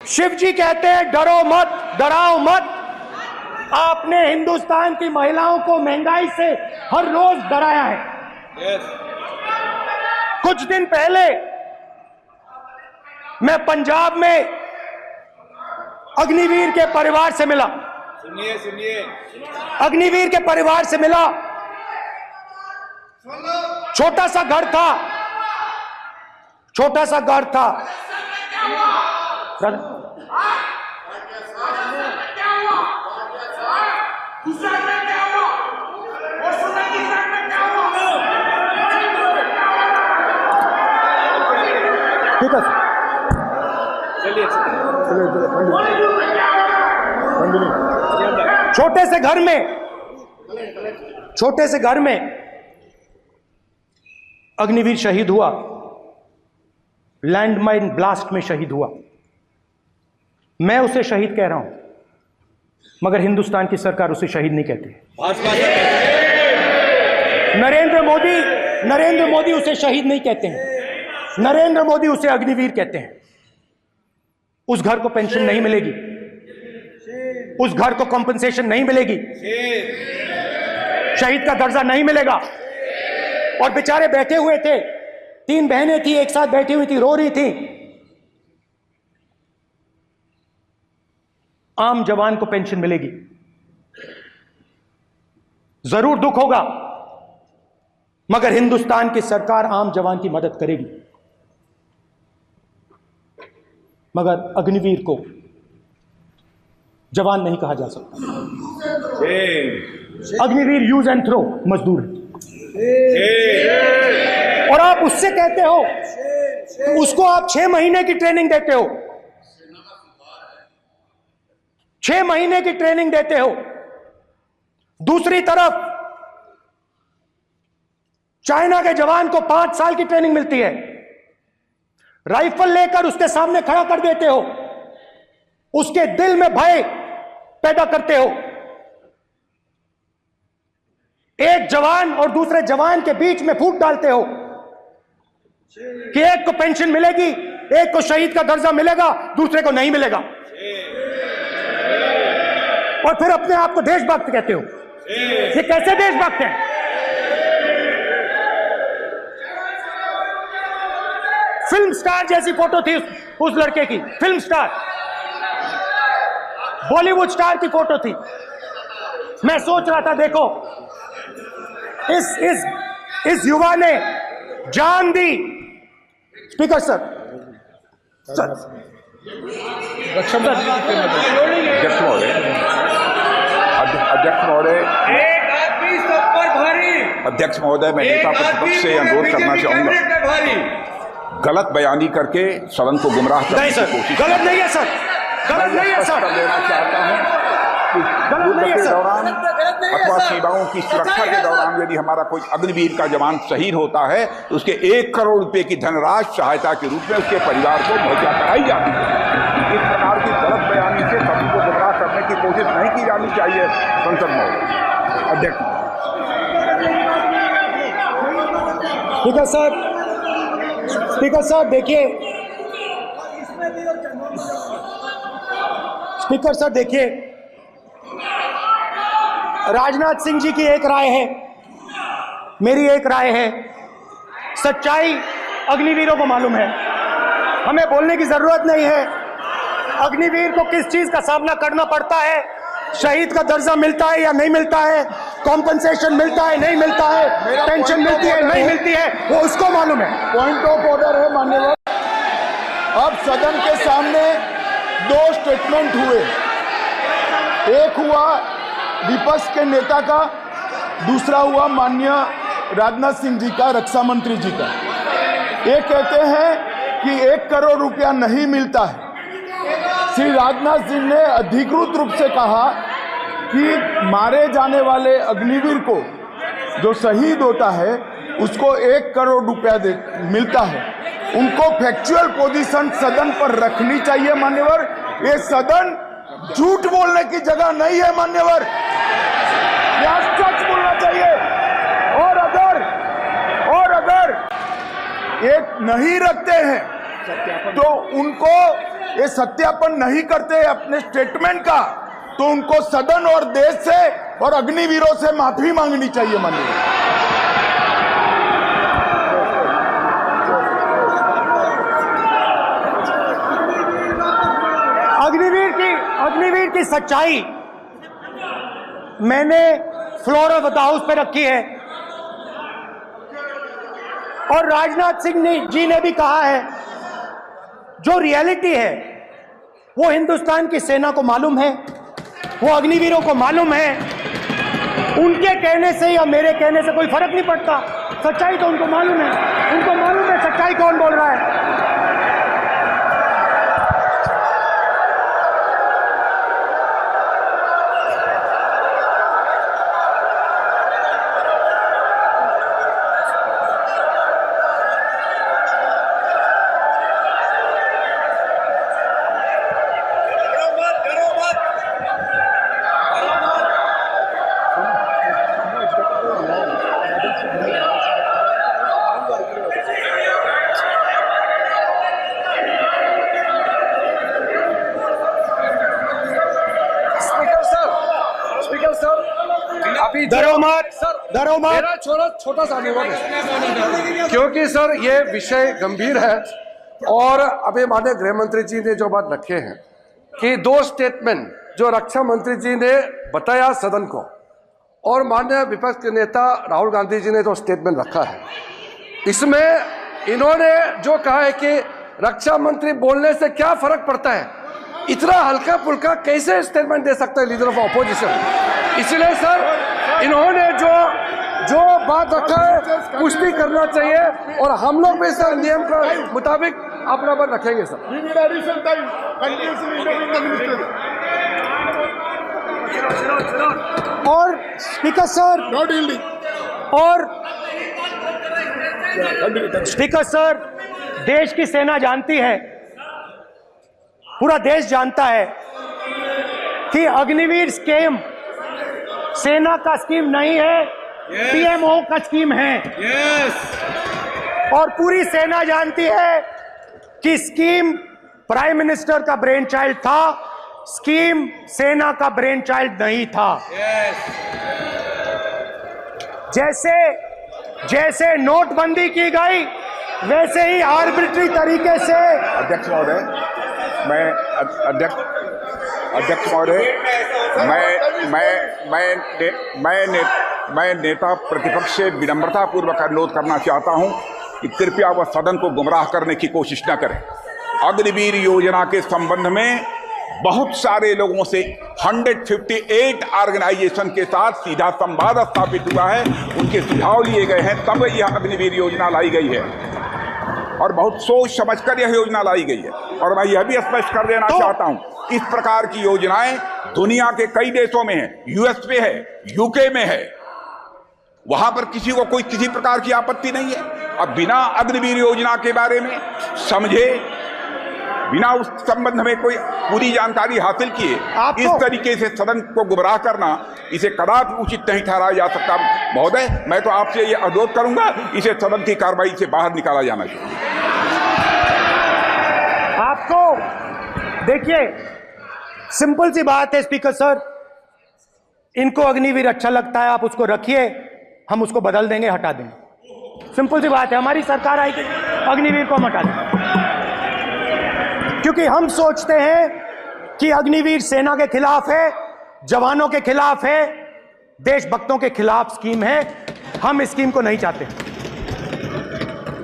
शिव जी कहते हैं डरो मत, डराओ मत। आपने हिंदुस्तान की महिलाओं को महंगाई से हर रोज डराया है। कुछ दिन पहले मैं पंजाब में अग्निवीर के परिवार से मिला। सुनिए अग्निवीर के परिवार से मिला। छोटा सा घर था, छोटा सा घर था। ठीक है छोटे से घर में अग्निवीर शहीद हुआ, लैंडमाइन ब्लास्ट में शहीद हुआ। मैं उसे शहीद कह रहा हूं, मगर हिंदुस्तान की सरकार उसे शहीद नहीं कहती। नरेंद्र मोदी उसे शहीद नहीं कहते हैं। नरेंद्र मोदी उसे अग्निवीर कहते हैं। उस घर को पेंशन नहीं मिलेगी, उस घर को कॉम्पनसेशन नहीं मिलेगी, शहीद का दर्जा नहीं मिलेगा। और बेचारे बैठे हुए थे, 3 बहनें थी, एक साथ बैठी हुई थी, रो रही थी। आम जवान को पेंशन मिलेगी, जरूर दुख होगा, मगर हिंदुस्तान की सरकार आम जवान की मदद करेगी। मगर अग्निवीर को जवान नहीं कहा जा सकता। अग्निवीर यूज एंड थ्रो मजदूर है। और आप उससे कहते हो, उसको आप 6 महीने की ट्रेनिंग देते हो, 6 महीने की ट्रेनिंग देते हो। दूसरी तरफ चाइना के जवान को 5 साल की ट्रेनिंग मिलती है। राइफल लेकर उसके सामने खड़ा कर देते हो, उसके दिल में भय पैदा करते हो। एक जवान और दूसरे जवान के बीच में फूट डालते हो कि एक को पेंशन मिलेगी, एक को शहीद का दर्जा मिलेगा, दूसरे को नहीं मिलेगा। और फिर अपने आप को देशभक्त कहते हो। ये कैसे देशभक्त हैं? फिल्म स्टार जैसी फोटो थी उस लड़के की, फिल्म स्टार, बॉलीवुड स्टार की फोटो थी। मैं सोच रहा था, देखो इस युवा ने जान दी। स्पीकर सर, अध्यक्ष महोदय, मैं नेता प्रतिपक्ष से अनुरोध करना चाहूंगा, गलत बयानी करके सदन को गुमराह करने की कोशिश। गलत नहीं है सर, गलत नहीं है सर, लेना चाहता हूं गलत नहीं है सर। दौरान अथवा सीमाओं की सुरक्षा के दौरान यदि हमारा कोई अग्निवीर का जवान शहीद होता है तो उसके 1 करोड़ रुपए की धनराशि सहायता के रूप में उसके परिवार को मुहैया कराई जाती है। इस प्रकार की गलत बयानी से सभी को गुमराह करने की कोशिश नहीं की जानी चाहिए। संसद महोदय, अध्यक्ष। ठीक है सर, स्पीकर साहब देखिए, स्पीकर साहब देखिए, राजनाथ सिंह जी की एक राय है, मेरी एक राय है। सच्चाई अग्निवीरों को मालूम है, हमें बोलने की जरूरत नहीं है। अग्निवीर को किस चीज का सामना करना पड़ता है, शहीद का दर्जा मिलता है या नहीं मिलता है, कॉम्पनसेशन मिलता है नहीं मिलता है, पेंशन मिलती है नहीं मिलती है, वो उसको मालूम है। पॉइंट ऑफ ऑर्डर है माननीय। अब सदन के सामने 2 स्टेटमेंट हुए, एक हुआ विपक्ष के नेता का, दूसरा हुआ माननीय राजनाथ सिंह जी का, रक्षा मंत्री जी का। ये कहते हैं कि 1 करोड़ रुपया नहीं मिलता है। श्री राजनाथ सिंह ने अधिकृत रूप से कहा कि मारे जाने वाले अग्निवीर को जो शहीद होता है उसको 1 करोड़ रुपया मिलता है। उनको फैक्चुअल पोजीशन सदन पर रखनी चाहिए मान्यवर। ये सदन झूठ बोलने की जगह नहीं है मान्यवर, यह सच बोलना चाहिए। और अगर ये नहीं रखते हैं तो उनको ये सत्यापन नहीं करते अपने स्टेटमेंट का, तो उनको सदन और देश से और अग्निवीरों से माफी मांगनी चाहिए। माननीय अग्निवीर की सच्चाई मैंने फ्लोर ऑफ द हाउस पे रखी है, और राजनाथ सिंह जी ने भी कहा है जो रियलिटी है वो हिंदुस्तान की सेना को मालूम है, वो अग्निवीरों को मालूम है। उनके कहने से या मेरे कहने से कोई फर्क नहीं पड़ता, सच्चाई तो उनको मालूम है, उनको मालूम है सच्चाई कौन बोल रहा है। मेरा छोटा सा अनुरोध है, क्योंकि सर ये विषय गंभीर है, और अभी माननीय गृह मंत्री जी ने जो बात रखे हैं कि 2 स्टेटमेंट जो रक्षा मंत्री जी ने बताया सदन को, और माननीय विपक्ष के नेता राहुल गांधी जी ने जो स्टेटमेंट रखा है, इसमें इन्होंने जो कहा है कि रक्षा मंत्री बोलने से क्या फर्क पड़ता है, इतना हल्का फुल्का कैसे स्टेटमेंट दे सकता है लीडर ऑफ ऑपोजिशन। इसलिए सर इन्होंने जो बात रखा है पुष्टि करना चाहिए, और हम लोग भी सर नियम के मुताबिक अपना बात रखेंगे सर। और स्पीकर सर स्पीकर सर, देश की सेना जानती है, पूरा देश जानता है कि अग्निवीर स्कीम सेना का स्कीम नहीं है, पीएमओ का स्कीम है। और पूरी सेना जानती है कि स्कीम प्राइम मिनिस्टर का ब्रेन चाइल्ड था, स्कीम सेना का ब्रेन चाइल्ड नहीं था। जैसे नोटबंदी की गई वैसे ही आर्बिट्री तरीके से। अध्यक्ष महोदय, मैं नेता प्रतिपक्ष से विनम्रता पूर्वक अनुरोध करना चाहता हूं कि कृपया वह सदन को गुमराह करने की कोशिश न करें। अग्निवीर योजना के संबंध में बहुत सारे लोगों से 158 ऑर्गेनाइजेशन के साथ सीधा संवाद स्थापित हुआ है, उनके सुझाव लिए गए हैं, तब यह अग्निवीर योजना लाई गई है, और बहुत सोच समझकर यह योजना लाई गई है। और मैं यह भी स्पष्ट कर देना चाहता हूं, इस प्रकार की योजनाएं दुनिया के कई देशों में है, यूएस में है, यूके में है, वहां पर किसी को कोई किसी प्रकार की आपत्ति नहीं है। अब बिना अग्निवीर योजना के बारे में समझे, बिना उस संबंध में कोई पूरी जानकारी हासिल किए इस तरीके से सदन को गुमराह करना, इसे कदापि उचित नहीं ठहराया जा सकता। महोदय, मैं तो आपसे यह अनुरोध करूंगा, इसे सदन की कार्रवाई से बाहर निकाला जाना चाहिए। आपको देखिए, सिंपल सी बात है स्पीकर सर, इनको अग्निवीर अच्छा लगता है, आप उसको रखिए, हम उसको बदल देंगे, हटा देंगे। सिंपल सी बात है, हमारी सरकार आएगी, अग्निवीर को हम हटा देंगे, क्योंकि हम सोचते हैं कि अग्निवीर सेना के खिलाफ है, जवानों के खिलाफ है, देशभक्तों के खिलाफ स्कीम है। हम इस स्कीम को नहीं चाहते।